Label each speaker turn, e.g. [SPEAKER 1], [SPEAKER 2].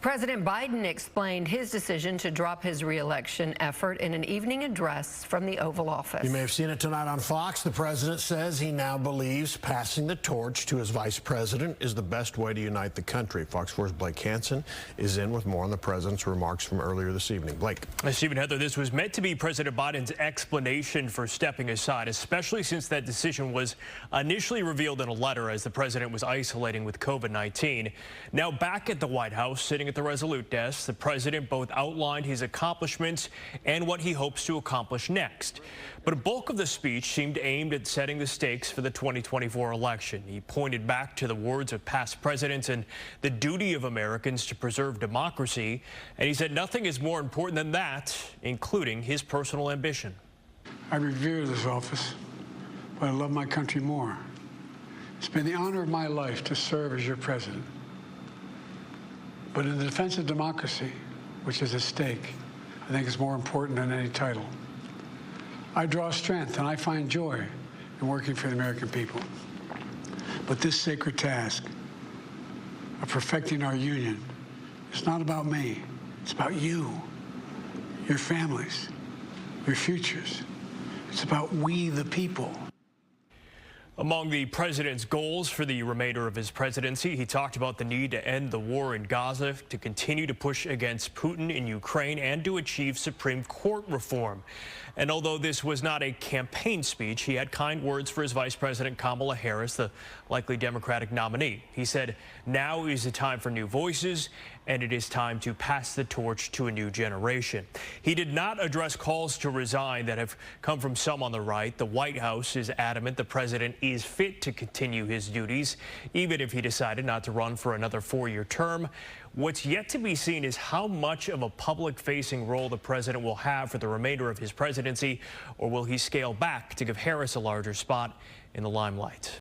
[SPEAKER 1] President Biden explained his decision to drop his reelection effort in an evening address from the Oval Office.
[SPEAKER 2] You may have seen it tonight on Fox. The president says he now believes passing the torch to his vice president is the best way to unite the country. Fox 4's Blake Hansen is in with more on the president's remarks from earlier this evening. Blake.
[SPEAKER 3] Stephen, Heather, this was meant to be President Biden's explanation for stepping aside, especially since that decision was initially revealed in a letter as the president was isolating with COVID-19. Now back at the White House, sitting at the Resolute desk, the president both outlined his accomplishments and what he hopes to accomplish next. But a bulk of the speech seemed aimed at setting the stakes for the 2024 election. He pointed back to the words of past presidents and the duty of Americans to preserve democracy, and he said nothing is more important than that, including his personal ambition.
[SPEAKER 4] I revere this office, but I love my country more. It's been the honor of my life to serve as your president. But in the defense of democracy, which is at stake, I think is more important than any title. I draw strength and I find joy in working for the American people. But this sacred task of perfecting our union is not about me. It's about you, your families, your futures. It's about we, the people.
[SPEAKER 3] Among the president's goals for the remainder of his presidency, he talked about the need to end the war in Gaza, to continue to push against Putin in Ukraine, and to achieve Supreme Court reform. And although this was not a campaign speech, he had kind words for his Vice President Kamala Harris, the likely Democratic nominee. He said, now is the time for new voices, and it is time to pass the torch to a new generation. He did not address calls to resign that have come from some on the right. The White House is adamant the president is fit to continue his duties, even if he decided not to run for another four-year term. What's yet to be seen is how much of a public-facing role the president will have for the remainder of his presidency, or will he scale back to give Harris a larger spot in the limelight?